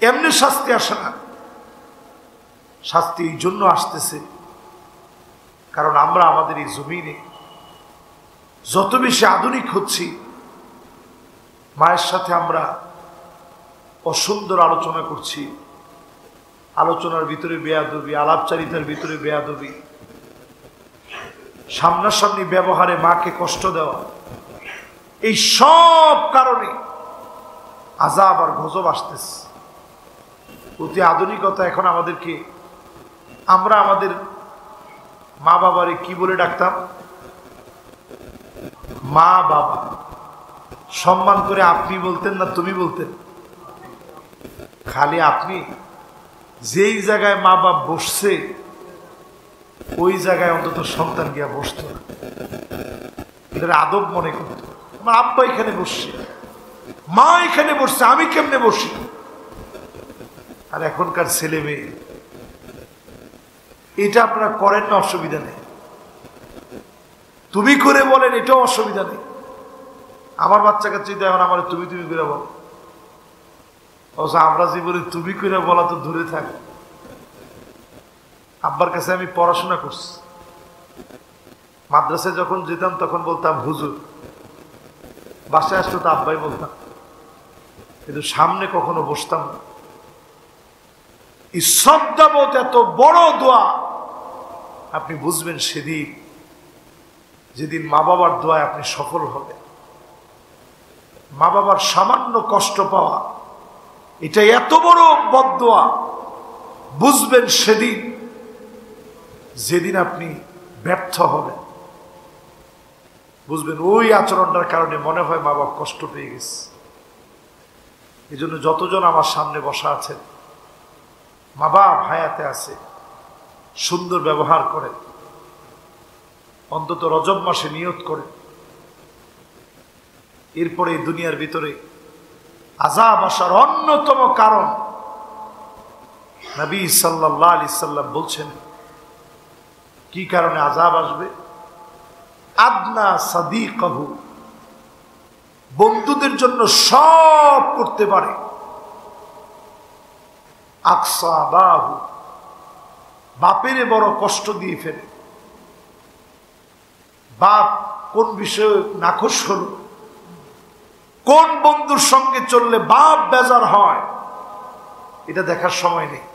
এমনি শাস্তি আসে না, শাস্তি এই জন্য আসতেছে কারণ আমরা আমাদের এই জমিনে যত বেশি আধুনিক হচ্ছি, মায়ের সাথে আমরা অসুন্দর আলোচনা করছি, আলোচনার ভিতরে বেয়াদবি, আলাপচারিতার ভিতরে বেয়াদবি, সামনাসামনি ব্যবহারে মাকে কষ্ট দেওয়া, এই সব কারণে আযাব আর গজব আসতেছে। অতি আধুনিকতা এখন আমাদেরকে, আমরা আমাদের মা বাবারে কি বলে ডাকতাম? মা বাবা। সম্মান করে আপনি বলতেন না তুমি বলতেন? খালি আপনি। যেই জায়গায় মা বাপ বসছে ওই জায়গায় অন্তত সন্তান গিয়া বসত না, এটা আদব মনে করত। আমার আব্বা এখানে বসছে, মা এখানে বসছে, আমি কেমনে বসি? আর এখনকার ছেলে মেয়ে এটা আপনারা করেন না, অসুবিধা নেই, তুমি করে বলেন, এটাও অসুবিধা নেই। আমার বাচ্চা কাচ্চা এখন আমার তুমি তুমি করে বলো, অবশ্য আমরা জীবনে তুমি করে বলা তো দূরে থাক। আব্বার কাছে আমি পড়াশোনা করছি, মাদ্রাসায় যখন যেতাম তখন বলতাম হুজুর, বাসায় আসলে তো আব্বাই বলতাম, কিন্তু সামনে কখনো বসতাম না। এই শব্দাবোধ এত বড় দোয়া, আপনি বুঝবেন সেদিন যেদিন মা বাবার দোয়ায় আপনি সফল হবেন। মা বাবার সামান্য কষ্ট পাওয়া এটা এত বড় বদদোয়া, বুঝবেন সেদিন যেদিন আপনি ব্যর্থ হবেন। বুঝবেন ওই আচরণটার কারণে মনে হয় মা বাবা কষ্ট পেয়ে গেছে। এই জন্য যতজন আমার সামনে বসা আছেন, মা বাপ হায়াতে আছে, সুন্দর ব্যবহার করে, অন্তত রজব মাসে নিয়ত করে। এরপরে এই দুনিয়ার ভিতরে আযাব আসার অন্যতম কারণ নবী সাল্লাল্লাহু আলাইহি সাল্লাম বলছেন কি কারণে আযাব আসবে? আদনা সাদিকাহু, বন্ধুদের জন্য সব করতে পারে, আকসা বাহু, বাপেরে বড় কষ্ট দিয়ে ফেলে। বাপ কোন বিষয়ে নাখোশ হলো, কোন বন্ধুর সঙ্গে চললে বাপ বেজার হয়, এটা দেখার সময় নেই।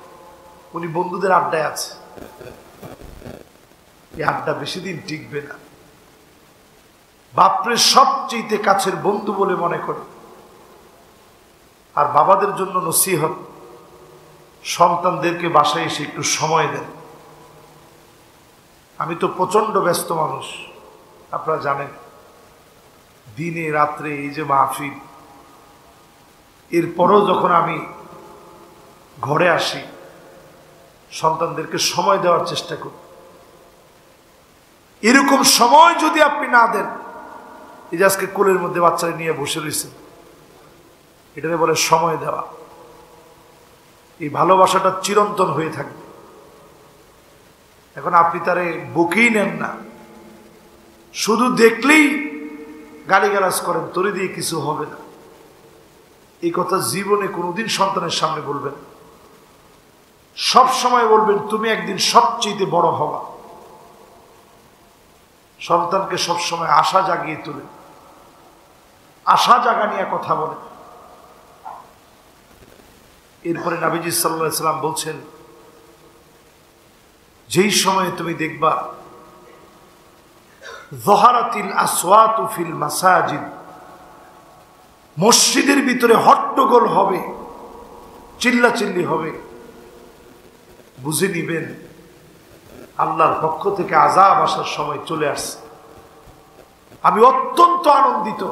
উনি বন্ধুদের আড্ডায় আছে, এই আড্ডা বেশি দিন টিকবে না। বাপরে সবচেয়ে কাছের বন্ধু বলে মনে করে। আর বাবাদের জন্য নসিহত, সন্তানদেরকে বাসায় এসে একটু সময় দেন। আমি তো প্রচন্ড ব্যস্ত মানুষ, আপনারা জানেন, দিনে রাত্রে এই যে মাহফিল, এরপরও যখন আমি ঘরে আসি সন্তানদেরকে সময় দেওয়ার চেষ্টা করি। এরকম সময় যদি আপনি না দেন, এই যে আজকে কোলের মধ্যে বাচ্চারা নিয়ে বসে রয়েছে, এটাকে বলে সময় দেওয়া। এই ভালোবাসাটা চিরন্তন হয়ে থাকবে। এখন আপনি তারে বুকেই নেন না, শুধু দেখলেই গালিগালাজ করেন, তোরে দিয়ে কিছু হবে না, এই কথা জীবনে কোনোদিন সন্তানের সামনে বলবেন। সব সময় বলবেন তুমি একদিন সবচেয়ে বড় হবা। সন্তানকে সবসময় আশা জাগিয়ে তোলে, আশা জাগা নিয়ে কথা বলেন। এরপরে নবীজি সাল্লাল্লাহু আলাইহি সাল্লাম বলছেন, যেই সময়ে তুমি দেখবা যহারাতিল আসওয়াতু ফিল মাসাজিদ, মসজিদের ভিতরে হট্টগোল হবে, চিল্লাচিল্লি হবে, বুঝে নিবেন আল্লাহর পক্ষ থেকে আযাব আসার সময় চলে আসছে। আমি অত্যন্ত আনন্দিত,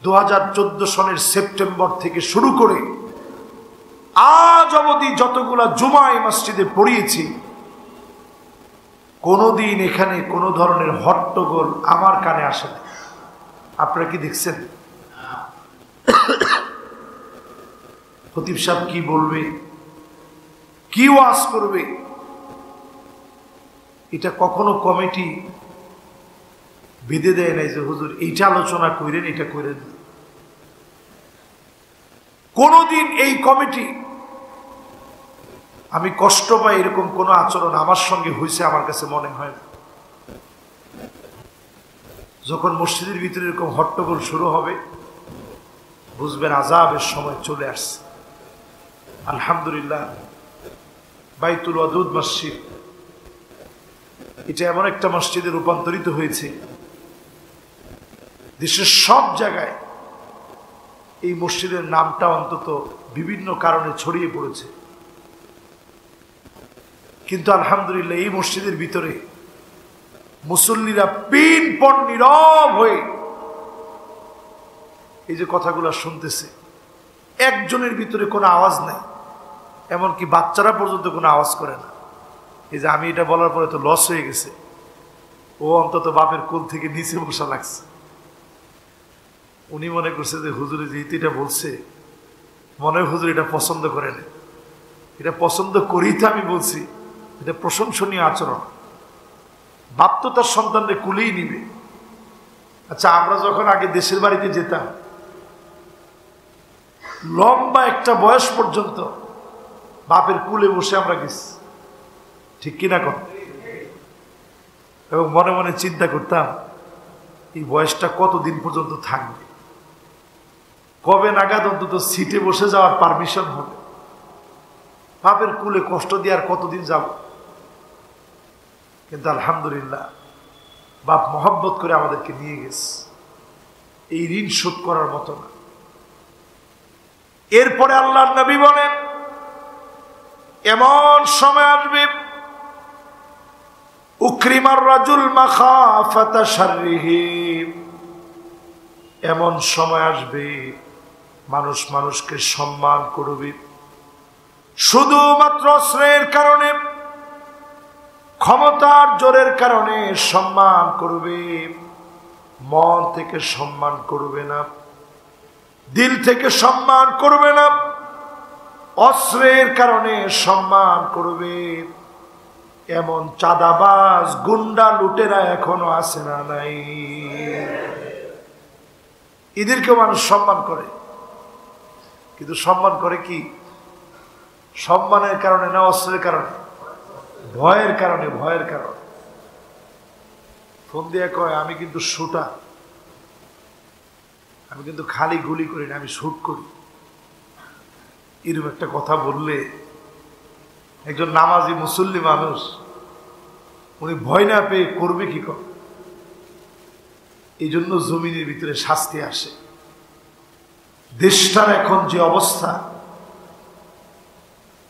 2014 সনের সেপ্টেম্বর থেকে শুরু করে আজ অবধি যতগুলা জুমা এই মসজিদে পড়িয়েছি, কোনোদিন এখানে কোনো ধরনের হট্টগোল আমার কানে আসে না। আপনারা কি দেখছেন? খতিব সাহেব কি বলবে, কি ওয়াজ করবে, এটা কখনো কমিটি বেঁধে দেয় নাই যে হুজুর এইটা আলোচনা করেন, এটা করেন। কোনোদিন এই কমিটি, আমি কষ্ট পাই এরকম কোনো আচরণ আমার সঙ্গে হয়েছে আমার কাছে মনে হয় না। যখন মসজিদের ভিতরে এরকম হট্টগোল শুরু হবে, বুঝবেন আযাবের সময় চলে আসছে। আলহামদুলিল্লাহ, বাইতুল ওয়াদুদ মসজিদ এটা এমন একটা মসজিদে রূপান্তরিত হয়েছে, দেশের সব জায়গায় এই মসজিদের নামটা অন্তত বিভিন্ন কারণে ছড়িয়ে পড়েছে। কিন্তু আলহামদুলিল্লাহ এই মসজিদের ভিতরে মুসল্লিরা পিনপণ নীরব হয়ে এই যে কথাগুলো শুনতেছে, একজনের ভিতরে কোনো আওয়াজ নাই, এমনকি বাচ্চারা পর্যন্ত কোনো আওয়াজ করে না। এই যে আমি এটা বলার পরে তো লস হয়ে গেছে, ও অন্তত বাপের কোল থেকে নিচে বসা লাগছে। উনি মনে করছে যে হুজুরে যেহেতু এটা বলছে, মনে হয় হুজুর এটা পছন্দ করে না। এটা পছন্দ করেই তো আমি বলছি, এটা প্রশংসনীয় আচরণ। বাপ তো তার সন্তানকে কুলেই নিবে। আচ্ছা, আমরা যখন আগে দেশের বাড়িতে যেতাম, লম্বা একটা বয়স পর্যন্ত বাপের কুলে বসে আমরা গেছি, ঠিক কিনা কর? এবং মনে মনে চিন্তা করতাম এই বয়সটা কতদিন পর্যন্ত থাকবে, কবে নাগাদ অন্তত সিটে বসে যাওয়ার পারমিশন হবে, বাপের কুলে কষ্ট দিয়ে আর কতদিন যাব। কিন্তু আলহামদুলিল্লাহ বাপ মহব্বত করে আমাদেরকে নিয়ে গেছে, এই ঋণ শোধ করার মতো না। এরপরে আল্লাহর নবী বলেন, এমন সময় আসবে উকরিমার রাজুল মাখাফাতা শাররিহি, এমন সময় আসবে মানুষ মানুষকে সম্মান করবে শুধুমাত্র অস্ত্রের কারণে, ক্ষমতার জোরের কারণে সম্মান করবে, মন থেকে সম্মান করবে না, দিল থেকে সম্মান করবে না, অস্ত্রের কারণে সম্মান করবে। এমন চাঁদাবাজ গুন্ডা লুটেরা এখনো আছে না নাই? এদেরকে মানুষ সম্মান করে, কিন্তু সম্মান করে কি? সম্মানের কারণে না, অস্ত্রের কারণে, ভয়ের কারণে। ভয়ের কারণে ফোন দিয়ে কয় আমি কিন্তু শুটার, আমি কিন্তু খালি গুলি করি না, আমি শুট করি। এরকম একটা কথা বললে একজন নামাজি মুসল্লি মানুষ উনি ভয় না পেয়ে করবে কি করে? এই জন্য জমিনের ভিতরে শাস্তি আসে। দেশটার এখন যে অবস্থা,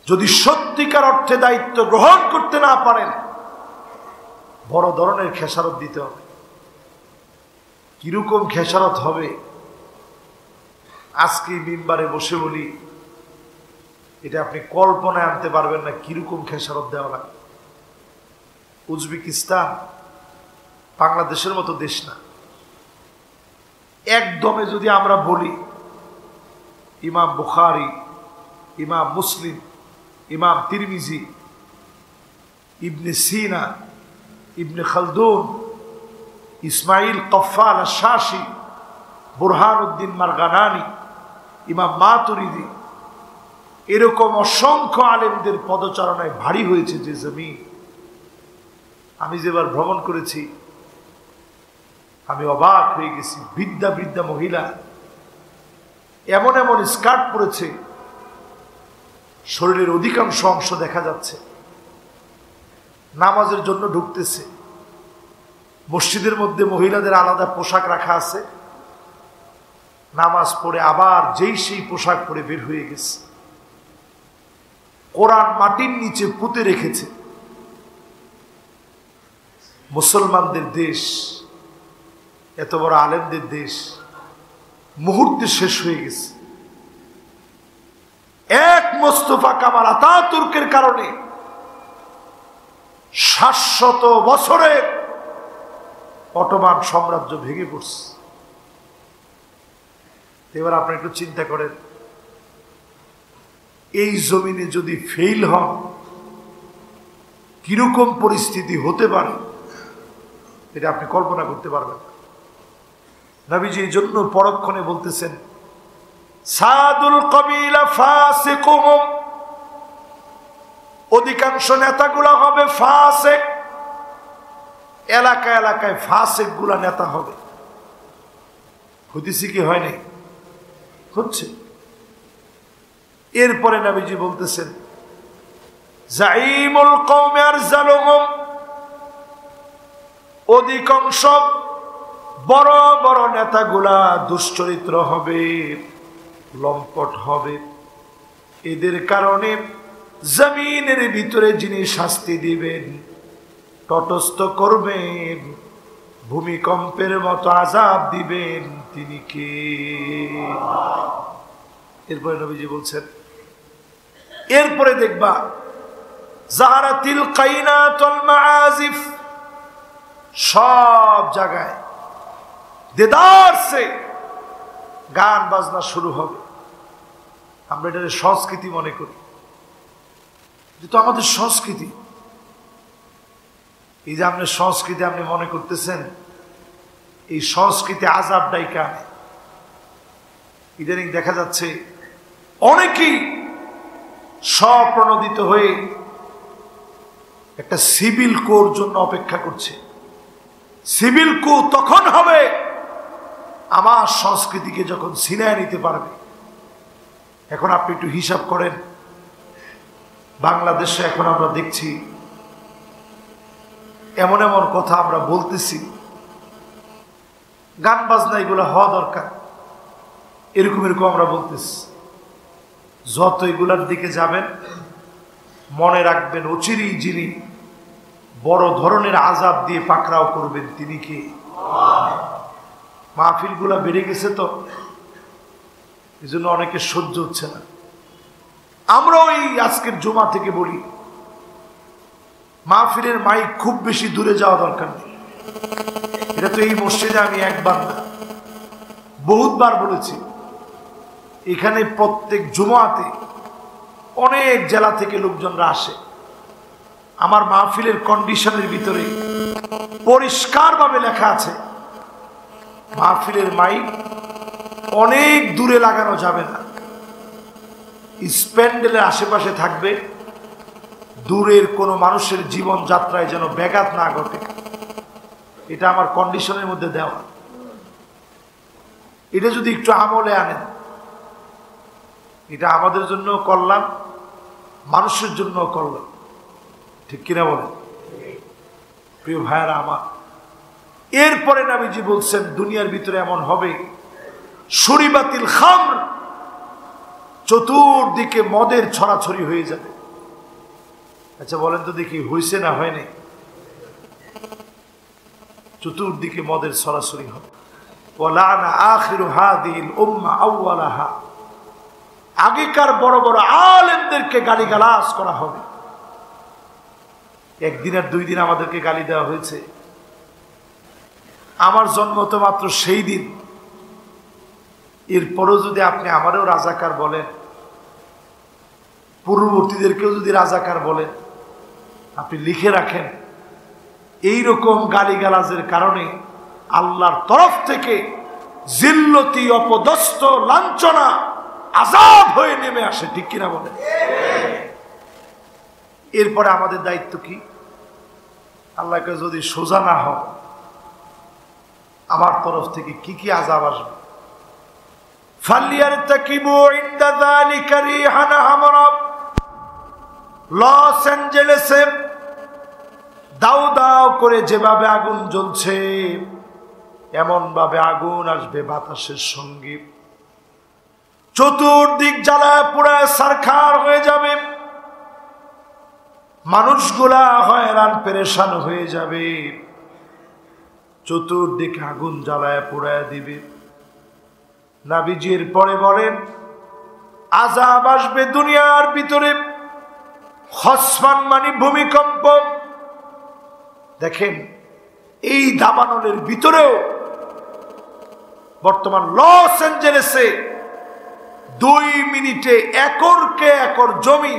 যদি সত্যিকার অর্থে দায়িত্ব গ্রহণ করতে না পারেন, বড় ধরনের খেসারত দিতে হবে। কিরকম খেসারত হবে আজকে মিম্বারে বসে বলি, এটা আপনি কল্পনায় আনতে পারবেন না কিরকম খেসারত দেওয়া লাগে। উজবেকিস্তান বাংলাদেশের মতো দেশ না, একদমে যদি আমরা বলি ইমাম বুখারী, ইমাম মুসলিম, ইমাম তিরমিজি, ইবনে সিনা, ইবনে খালদুন, ইসমাইল কফফাল আশ-শাশি, বুরহানুদ্দিন মারগানানি, ইমাম মাতুরিদি, এরকম অসংখ্য আলেমদের পদচারণায় ভারী হয়েছে যে জমি। আমি যেবার ভ্রমণ করেছি আমি অবাক হয়ে গেছি। বৃদ্ধা বৃদ্ধা মহিলা এমন এমন স্কার্ট পরেছে, শরীরের অধিকাংশ অংশ দেখা যাচ্ছে, নামাজের জন্য ঢুকতেছে। মসজিদের মধ্যে মহিলাদের আলাদা পোশাক রাখা আছে, নামাজ পড়ে আবার যেই সেই পোশাক পরে বের হয়ে গেছে। কোরআন মাটির নিচে পুঁতে রেখেছে। মুসলমানদের দেশ, এত বড় আলেমদের দেশ মুহূর্তে শেষ হয়ে গেছে। এক মোস্তফা কামাল আতাতুর্কের কারণে ৭০০ বছরের অটোমান সাম্রাজ্য ভেঙে পড়ছে। এবার আপনি একটু চিন্তা করেন, এই জমিনে যদি ফেল হন কিরকম পরিস্থিতি হতে পারে এটা আপনি কল্পনা করতে পারবেন না। নবীজি এই জন্য পরক্ষণে বলতেছেন সাদুল কবিলা ফাসিকুহুম, অধিকাংশ নেতাগুলো হবে ফাসিক, এলাকা এলাকায় ফাসিক গুলা নেতা হবে। হইতেছি কি হয়নি? হচ্ছে। এরপরে নবীজি বলতেছেন জাইমুল কওমি আরজালুহুম, অধিকাংশ বড় বড় নেতাগুলা দুশ্চরিত্র হবে, লম্পট হবে। এদের কারণে জমিনের ভিতরে যিনি শাস্তি দিবেন, তটস্থ করবেন, ভূমিকম্পের মতো আযাব দিবেন, তিনি কে? এরপরে নবীজি বলছেন, এরপরে দেখবা জাহারাতিল কাইনাতুল মাআজিফ, সব জায়গায় দেদার সে গান বাজনা শুরু হবে। আমরা এটাকে সংস্কৃতি মনে করি, যেটা আমাদের সংস্কৃতি। এই যে আপনি সংস্কৃতি আপনি মনে করতেছেন, এই সংস্কৃতি আযাব ডাইকা আনে। ইদানিং দেখা যাচ্ছে অনেকেই স্বপ্রণোদিত হয়ে একটা সিভিল কোর জন্য অপেক্ষা করছে। সিভিল কো তখন হবে আমার সংস্কৃতিকে যখন ছিনিয়ে নিতে পারবে। এখন আপনি একটু হিসাব করেন, বাংলাদেশে এখন আমরা দেখছি এমন এমন কথা আমরা বলতেছি, গান বাজনা এগুলো হওয়া দরকার, এরকম এরকম আমরা বলতেছি। যত এগুলার দিকে যাবেন মনে রাখবেন অচিরেই যিনি বড় ধরনের আযাব দিয়ে পাকড়াও করবেন, তিনি কে? মাহফিলগুলা বেড়ে গেছে তো, এই জন্য অনেকে সহ্য হচ্ছে না। আমরাও এই আজকের জুমা থেকে বলি, মাহফিলের মাইক খুব বেশি দূরে যাওয়া দরকার নেই। এটা তো এই মসজিদে আমি একবার না বহুতবার বলেছি। এখানে প্রত্যেক জুমাতে অনেক জেলা থেকে লোকজনরা আসে। আমার মাহফিলের কন্ডিশনের ভিতরে পরিষ্কারভাবে লেখা আছে, মাহফিলের মাইক অনেক দূরে লাগানো যাবে না, স্প্যান্ডেলের আশেপাশে থাকবে, দূরের কোনো মানুষের জীবন যাত্রায় যেন ব্যাঘাত না ঘটে। এটা আমার কন্ডিশনের মধ্যে দেওয়া। এটা যদি একটু আমলে আনেন, এটা আমাদের জন্য কল্যাণ, মানুষের জন্য কল্যাণ। ঠিক কিনা বলেন প্রিয় ভাইয়ারা আমার? এরপরে নবীজি বলছেন দুনিয়ার ভিতরে এমন হবে শুরিবাতিল খামর, চতুর্দিকে মদের ছড়াছড়ি হয়ে যাবে। আচ্ছা বলেন তো দেখি, হইছে না হয়নি? চতুর্দিকে মদের ছড়াছড়ি হবে। ওয়ালানা আখিরু হাদিহিল উম্মাহ আউওয়ালাহা, আগেকার বড় বড় আলেমদেরকে গালিগালাজ করা হবে। একদিন আর দুই দিন আমাদেরকে গালি দেওয়া হয়েছে। আমার জন্ম তো মাত্র সেই দিন, এরপরও যদি আপনি আমারও রাজাকার বলেন, পূর্ববর্তীদেরকেও যদি রাজাকার বলেন, আপনি লিখে রাখেন এইরকম গালিগালাজের কারণে আল্লাহর তরফ থেকে জিল্লতি, অপদস্থ, লাঞ্ছনা, আযাব হয়ে নেমে আসে। ঠিক কিনা বলেন? এরপরে আমাদের দায়িত্ব কি? আল্লাহকে যদি সোজা না হয়, আমার তরফ থেকে কি কি আযাব আসবে? ফালিয়ারতাকিবু ইনদা যালিকা রিহান হামরা, লস অ্যাঞ্জেলেসে দাউ দাউ করে যেভাবে আগুন জ্বলছে, এমন ভাবে আগুন আসবে বাতাসের সঙ্গে, চতুর্দিক জ্বালায় পুড়ায় ছারখার হয়ে যাবে। মানুষগুলা হয়রান পেরেশান হয়ে যাবে, চতুর্দিকে আগুন জ্বালায় পোড়ায় দিবে। নবীজির পরে বলেন আযাব আসবে দুনিয়ার ভিতরে, খসফান মানে ভূমিকম্প। দেখেন এই দাবানলের ভিতরেও বর্তমান লস অ্যাঞ্জেলেসে 2 মিনিটে একরকে একর জমি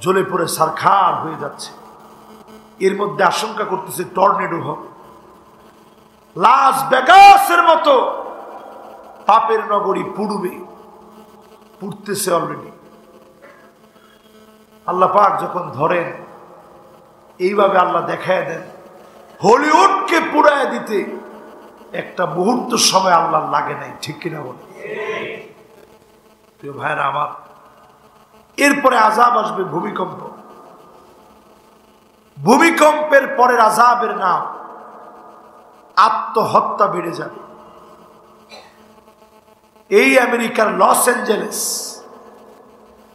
জ্বলে পড়ে ছারখার হয়ে যাচ্ছে। এর মধ্যে আশঙ্কা করতেছে টর্নেডো হবে। লাস ভেগাসের মতো পাপের নগরী পুড়বে, পুড়তেছে অলরেডি। আল্লাহ পাক যখন ধরেন এইভাবে আল্লাহ দেখায় দেন, হলিউডকে পুড়ায় দিতে একটা মুহূর্ত সময় আল্লাহ লাগে নাই, ঠিক কিনা বলে? প্রিয় ভাইরা আমার, এরপরে আযাব আসবে ভূমিকম্প। ভূমিকম্পের পরের আযাবের নাম আত্মহত্যা বেড়ে যাবে। এই আমেরিকার লস অ্যাঞ্জেলেস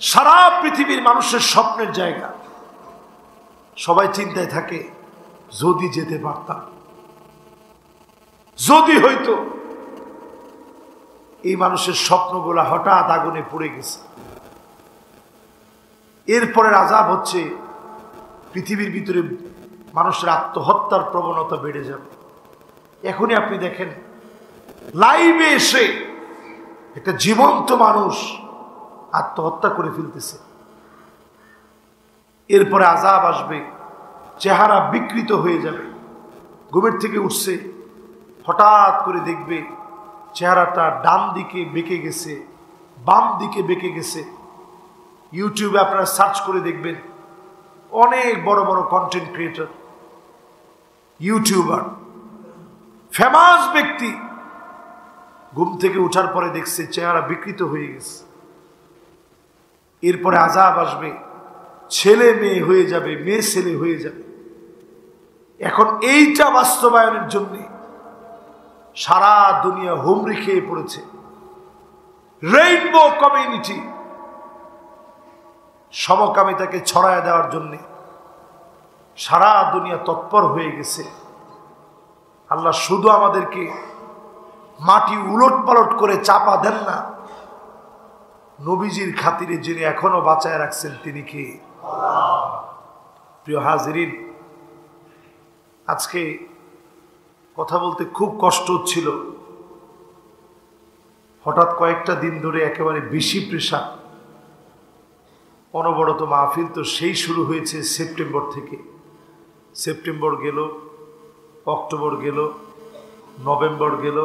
সারা পৃথিবীর মানুষের স্বপ্নের জায়গা। সবাই চিন্তায় থাকে, যদি যেতে পারতাম, যদি হয়তো। এই মানুষের স্বপ্নগুলা হঠাৎ আগুনে পুড়ে গেছে। এরপরের আযাব হচ্ছে পৃথিবীর ভিতরে মানুষের আত্মহত্যার প্রবণতা বেড়ে যাবে। এখনই আপনি দেখেন, লাইভে এসে একটা জীবন্ত মানুষ আত্মহত্যা করে ফেলতেছে। এরপরে আযাব আসবে, চেহারা বিকৃত হয়ে যাবে। ঘুমের থেকে উঠছে, হঠাৎ করে দেখবে চেহারাটা ডান দিকে বেঁকে গেছে, বাম দিকে বেঁকে গেছে। ইউটিউবে আপনারা সার্চ করে দেখবেন, অনেক বড় বড় কন্টেন্ট ক্রিয়েটর, ইউটিউবার, ফেমাস ব্যক্তি ঘুম থেকে উঠার পরে দেখছে চেহারা বিকৃত হয়ে গেছে। এরপরে আযাব আসবে, ছেলে মেয়ে হয়ে যাবে, মেয়ে ছেলে হয়ে যাবে। এখন এইটা বাস্তবায়নের জন্য সারা দুনিয়া হুমড়ি খেয়ে পড়েছে। রেইনবো কমিউনিটি সমকামিতাকে ছড়ায় দেওয়ার জন্য সারা দুনিয়া তৎপর হয়ে গেছে। আল্লাহ শুধু আমাদেরকে মাটি উলট পালট করে চাপা দেন না, নবীজির খাতিরে যিনি এখনো বাঁচায় রাখছেন তিনি কি? প্রিয় হাজিরিন, আজকে কথা বলতে খুব কষ্ট হচ্ছিল। হঠাৎ কয়েকটা দিন ধরে একেবারে বেশি প্রেশার, অনবরত মাহফিল। তো সেই শুরু হয়েছে সেপ্টেম্বর থেকে। সেপ্টেম্বর গেল, অক্টোবর গেল, নভেম্বর গেল,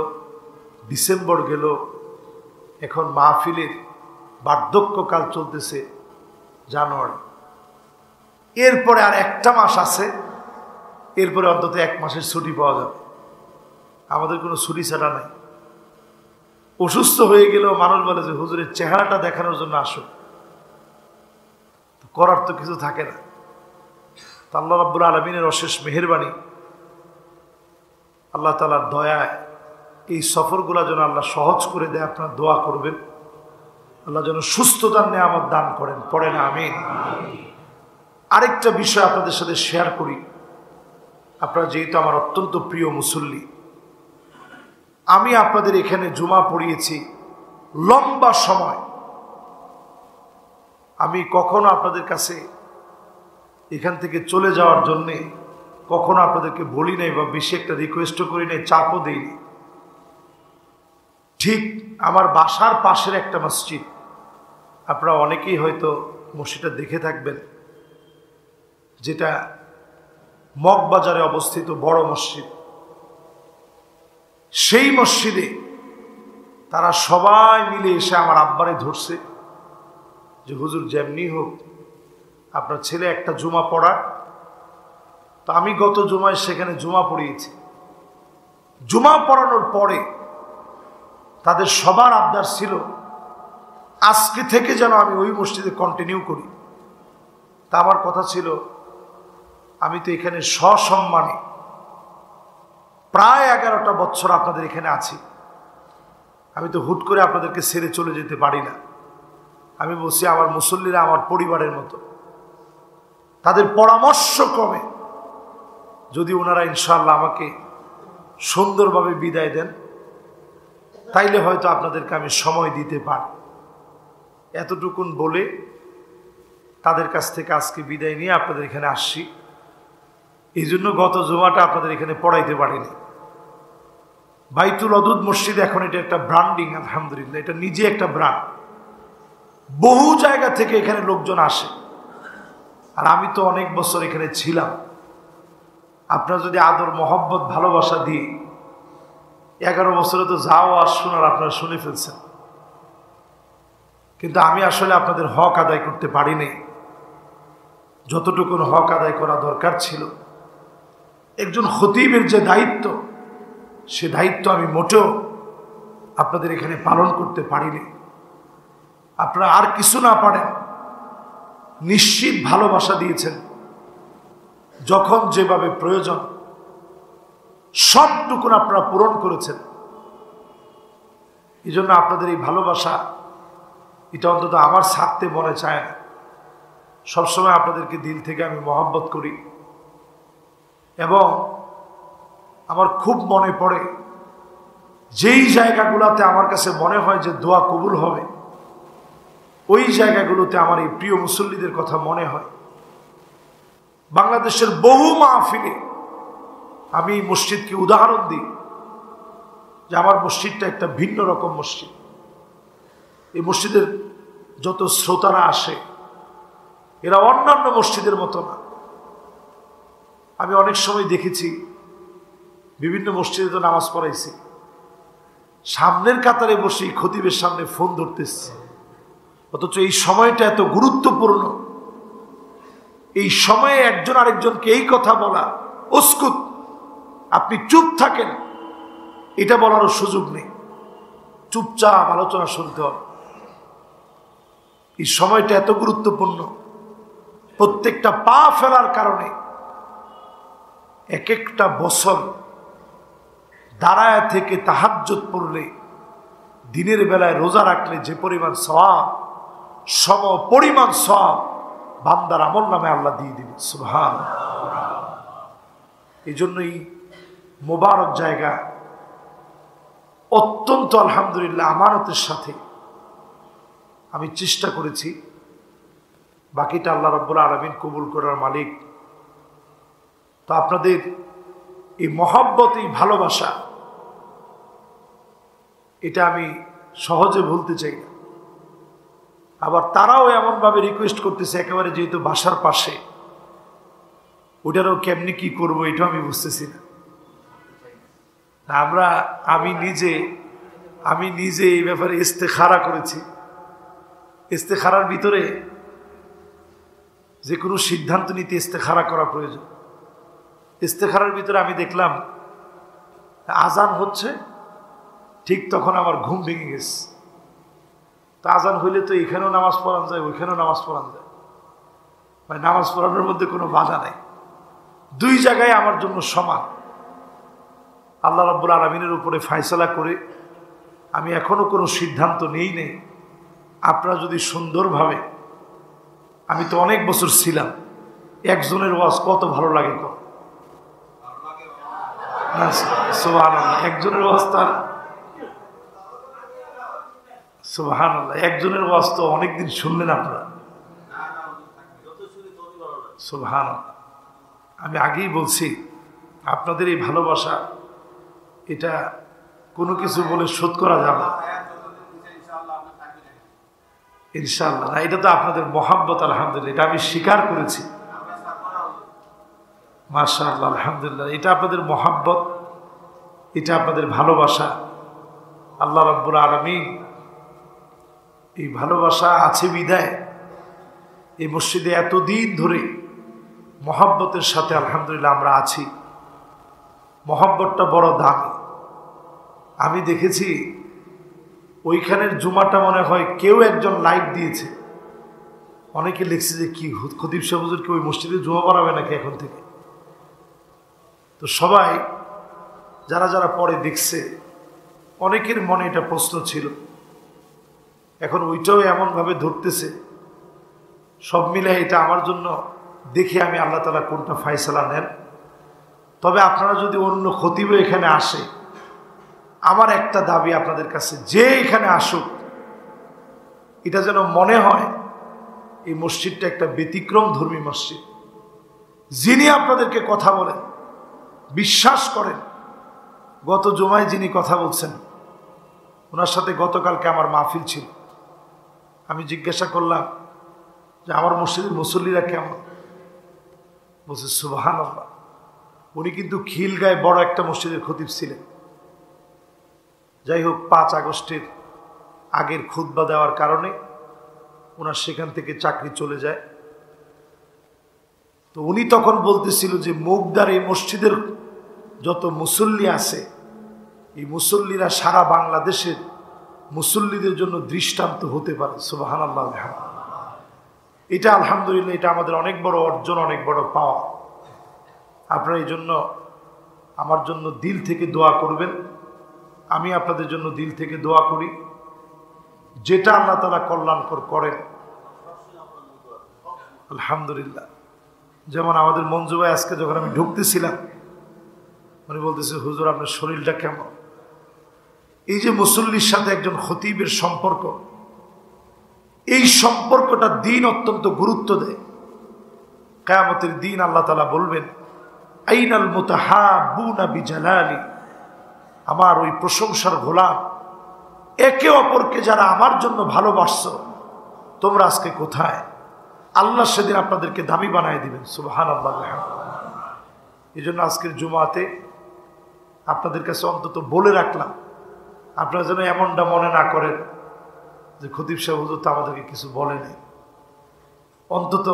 ডিসেম্বর গেল, এখন মাহফিলের বার্ধক্যকাল চলতেছে জানুয়ারি। এরপরে আর একটা মাস আছে, এরপরে অন্তত এক মাসের ছুটি পাওয়া যাবে। আমাদের কোনো ছুটি ছাড়া নাই। অসুস্থ হয়ে গেলেও মানুষ বলে যে হুজুরের চেহারাটা দেখানোর জন্য আসো, করার তো কিছু থাকে না। আল্লাহ রাব্বুল আলামিনের অশেষ মেহেরবানি, আল্লাহ তাআলার দয়ায় এই সফরগুলো যেন আল্লাহ সহজ করে দেয়। আপনারা দোয়া করবেন, আল্লাহ যেন সুস্থতার নেয়ামত দান করেন। পড়েন আমিন। আরেকটা বিষয় আপনাদের সাথে শেয়ার করি। আপনারা যেহেতু আমার অত্যন্ত প্রিয় মুসল্লি, আমি আপনাদের এখানে জুমা পড়িয়েছি লম্বা সময়। আমি কখনো আপনাদের কাছে এখান থেকে চলে যাওয়ার জন্যে কখনো আপনাদেরকে বলি নাই বা বেশি একটা রিকোয়েস্টও করি নাই, চাপও দিইনি। ঠিক আমার বাসার পাশের একটা মসজিদ, আপনারা অনেকেই হয়তো মসজিদটা দেখে থাকবেন, যেটা মগবাজারে অবস্থিত বড় মসজিদ। সেই মসজিদে তারা সবাই মিলে এসে আমার আব্বারে ধরছে যে হুজুর যেমনি হোক আপনার ছেলে একটা জুমা পড়া। তো আমি গত জুমায় সেখানে জুমা পড়িয়েছি। জুমা পড়ানোর পরে তাদের সবার আবদার ছিল আজকে থেকে যেন আমি ওই মসজিদে কন্টিনিউ করি। তা আমার কথা ছিল, আমি তো এখানে সসম্মানে প্রায় 11টা বছর আপনাদের এখানে আছি, আমি তো হুট করে আপনাদেরকে ছেড়ে চলে যেতে পারি না। আমি বলছি আমার মুসল্লিরা আমার পরিবারের মতো, তাদের পরামর্শ ক্রমে যদি ওনারা ইনশাআল্লাহ আমাকে সুন্দরভাবে বিদায় দেন, তাইলে হয়তো আপনাদেরকে আমি সময় দিতে পারি। এতটুকুন বলে তাদের কাছ থেকে আজকে বিদায় নিয়ে আপনাদের এখানে আসছি। এই জন্য গত জুমাটা আপনাদের এখানে পড়াইতে পারিনি। বাইতুল অদুদ মসজিদ এখন এটা একটা ব্র্যান্ডিং, আলহামদুলিল্লাহ, এটা নিজে একটা ব্র্যান্ড। বহু জায়গা থেকে এখানে লোকজন আসে, আর আমি তো অনেক বছর এখানে ছিলাম। আপনারা যদি আদর মহব্বত ভালোবাসা দিয়ে 11 বছরে তো যাও আর শোনার আপনারা শুনে ফেলছেন, কিন্তু আমি আসলে আপনাদের হক আদায় করতে পারিনি। যতটুকু হক আদায় করা দরকার ছিল, একজন খতিবের যে দায়িত্ব, সে দায়িত্ব আমি মোটেও আপনাদের এখানে পালন করতে পারিনি। আপনারা আর কিছু না পারেন, নিশ্চিত ভালোবাসা দিয়েছেন, যখন যেভাবে প্রয়োজন সবটুকু আপনারা পূরণ করেছেন। এই জন্য আপনাদের এই ভালোবাসা, এটা অন্তত আমার ছাড়তে মনে চায় না। সবসময় আপনাদেরকে দিল থেকে আমি মহব্বত করি, এবং আমার খুব মনে পড়ে যেই জায়গাগুলোতে আমার কাছে মনে হয় যে দোয়া কবুল হবে, ওই জায়গাগুলোতে আমার এই প্রিয় মুসল্লিদের কথা মনে হয়। বাংলাদেশের বহু মাহফিলে আমি এই মসজিদকে উদাহরণ দিই যে আমার মসজিদটা একটা ভিন্ন রকম মসজিদ। এই মসজিদের যত শ্রোতারা আসে, এরা অন্যান্য মসজিদের মতো না। আমি অনেক সময় দেখেছি, বিভিন্ন মসজিদে তো নামাজ পড়াইছি, সামনের কাতারে বসে খতিবের সামনে ফোন ধরতেছে, অথচ এই সময়টা এত গুরুত্বপূর্ণ। এই সময়ে একজন আরেকজনকে এই কথা বলা, উস্কুত, আপনি চুপ থাকেন, এটা বলারও সুযোগ নেই। চুপচাপ আলোচনা শুনতে হবে। এই সময়টা এত গুরুত্বপূর্ণ। প্রত্যেকটা পা ফেলার কারণে এক একটা বছর দাঁড়ায় থেকে তাহাজ্জুদ পড়লে, দিনের বেলায় রোজা রাখলে যে পরিমাণ সওয়াব, সম পরিমাণ সওয়াব বান্দার আমল নামে আল্লাহ দিয়ে দিবেন। সুবহানাল্লাহ। এই জন্যই মোবারক জায়গা অত্যন্ত আলহামদুলিল্লাহ আমানতের সাথে আমি চেষ্টা করেছি, বাকিটা আল্লাহ রাব্বুল আলামিন কবুল করার মালিক। তো আপনাদের এই মহব্বত, এই ভালোবাসা, এটা আমি সহজে ভুলতে চাই না। আবার তারাও এমনভাবে রিকোয়েস্ট করতেছে, একেবারে যেহেতু বাসার পাশে, ওটারও কেমনি কি করবো এটাও আমি বুঝতেছি না। আমি নিজে এই ব্যাপারে ইস্তেখারা করেছি। ইস্তেখারার ভিতরে যে কোনো সিদ্ধান্ত নিতে ইস্তেখারা করা প্রয়োজন। ইস্তেখারার ভিতরে আমি দেখলাম আজান হচ্ছে, ঠিক তখন আমার ঘুম ভেঙে গেছে। তো আজান হইলে তো এখানেও নামাজ পড়ানো যায়, ওইখানেও নামাজ পড়ানো যায়, মানে নামাজ পড়ানোর মধ্যে কোনো বাধা নাই। দুই জায়গায় আমার জন্য সমান। আল্লাহ রাব্বুল আলামিনের উপরে ফায়সালা করে আমি এখনো কোনো সিদ্ধান্ত নেই নেই। আপনারা যদি সুন্দরভাবে, আমি তো অনেক বছর ছিলাম, একজনের ওয়াজ কত ভালো লাগে, সুবহানাল্লাহ, একজনের ওয়াজ তার, সুবহানাল্লাহ, একজনের ওয়াজ তো অনেকদিন শুনলেন আপনারা, সুবহানাল্লাহ। আমি আগেই বলছি, আপনাদের এই ভালোবাসা, এটা কোনো কিছু বলে শোধ করা যাবে না ইনশাআল্লাহ। না, এটা তো আপনাদের মহাব্বত, আলহামদুলিল্লাহ, এটা আমি স্বীকার করেছি, মাশাআল্লাহ, আলহামদুলিল্লাহ। এটা আপনাদের মহাব্বত, এটা আপনাদের ভালোবাসা। আল্লাহ রাব্বুল আলামিন এই ভালোবাসা আছে বিদায় এই মসজিদে এতদিন ধরে মহাব্বতের সাথে আলহামদুলিল্লাহ আমরা আছি। মহাব্বতটা বড় দামি। আমি দেখেছি ওইখানের জুমাটা মনে হয় কেউ একজন লাইক দিয়েছে, অনেকে লিখছে যে কি খতিব সাহেব হুজুর কি ওই মসজিদে জুমা পড়াবে নাকি এখন থেকে। তো সবাই যারা যারা পরে দেখছে, অনেকের মনে এটা প্রশ্ন ছিল, এখন ওইটাও এমনভাবে ধরতেছে। সব মিলে এটা আমার জন্য দেখে আমি আল্লাহ তাআলা কোনটা ফায়সালা নেন। তবে আপনারা যদি অন্য খতিবও এখানে আসে, আমার একটা দাবি আপনাদের কাছে, যে এখানে আসুক, এটা যেন মনে হয় এই মসজিদটা একটা ব্যতিক্রম ধর্মী মসজিদ। যিনি আপনাদেরকে কথা বলেন, বিশ্বাস করেন, গত জুমায় যিনি কথা বলছেন, ওনার সাথে গতকালকে আমার মাহফিল ছিল। আমি জিজ্ঞাসা করলাম যে আমার মসজিদের মুসল্লিরা কেমন, বলছে সুবহানাল্লাহ। উনি কিন্তু খিলগাঁয়ে বড় একটা মসজিদের খতিব ছিলেন, যাই হোক 5 আগস্টের আগের খুতবা দেওয়ার কারণে ওনার সেখান থেকে চাকরি চলে যায়। তো উনি তখন বলতেছিল যে মুগদার এই মসজিদের যত মুসল্লি আছে, এই মুসল্লিরা সারা বাংলাদেশের মুসল্লিদের জন্য দৃষ্টান্ত হতে পারে। সুবহানাল্লাহ। এটা আলহামদুলিল্লাহ, এটা আমাদের অনেক বড় অর্জন, অনেক বড় পাওয়া। আপনারা এই জন্য আমার জন্য দিল থেকে দোয়া করবেন, আমি আপনাদের জন্য দিল থেকে দোয়া করি। যেটা আল্লাহ তাআলা কল্যাণকর করেন আলহামদুলিল্লাহ। যেমন আমাদের মঞ্জু ভাই আজকে যখন আমি ঢুকতেছিলাম উনি বলতেছে, হুজুর আপনার শরীরটা কেমন? এই যে মুসল্লির সাথে একজন খতিবের সম্পর্ক, এই সম্পর্কটা দিন অত্যন্ত গুরুত্ব দেয়। কিয়ামতের দিন আল্লাহ তাআলা বলবেন, আইনাল মুতাহাব্বুনা বিজালালি, আমার ওই প্রশংসার গোলাম, একে অপরকে যারা আমার জন্য ভালোবাসছো তোমরা আজকে কোথায়? আল্লাহ সেদিন আপনাদেরকে দামি বানায় দিবেন। সুবহানাল্লাহ। এই জন্য আজকের জুমাতে আপনাদের কাছে অন্তত বলে রাখলাম, আপনারা যেন এমনটা মনে না করেন যে খতিব সাহেব হুজুর তো আমাদেরকে কিছু বলেনি। অন্তত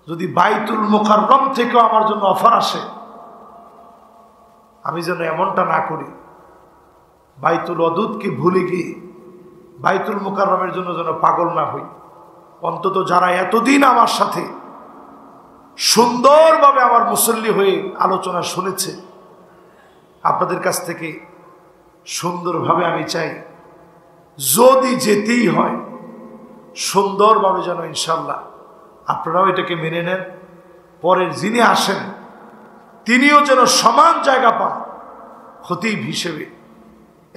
যদি বাইতুল মুকাররম থেকেও আমার জন্য অফার আসে, আমি যেন এমনটা না করি, বাইতুল ওয়াদুদকে ভুলে গিয়ে বাইতুল মুকাররমের জন্য যেন পাগল না হই। অন্তত যারা এতদিন আমার সাথে সুন্দরভাবে আমার মুসল্লি হয়ে আলোচনা শুনেছে, আপনাদের কাছ থেকে সুন্দরভাবে আমি চাই, যদি যেতেই হয় সুন্দরভাবে যেন ইনশাল্লাহ আপনারাও এটাকে মেনে নেন। পরের যিনি আসেন তিনিও যেন সমান জায়গা পান খতিব হিসেবে।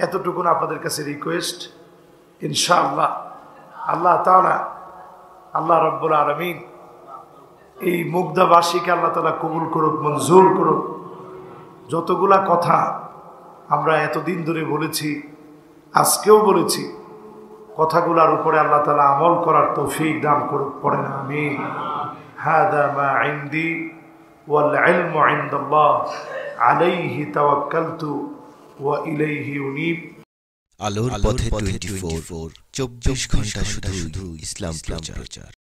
এতটুকুন আপনাদের কাছে রিকোয়েস্ট। ইনশাআল্লাহ আল্লাহ তাআলা, আল্লাহ রাব্বুল আলামিন এই মুগদাবাসীকে আল্লাহ তাআলা কবুল করুক, মঞ্জুর করুক। যতগুলা কথা আমরা এতদিন ধরে বলেছি, আজকেও বলেছি, কথাগুলার উপরে আল্লাহ তাআলা আমল করার তৌফিক দান করুক। পড়েন আমিন। হাদা মা ইনদি ওয়াল ইলমু ইনদাল্লাহ আলাইহি তাওয়াক্কালতু ওয়া ইলাইহি উনীব। আলোর পথে 24 24 ঘন্টা শুধু ইসলাম প্রচার।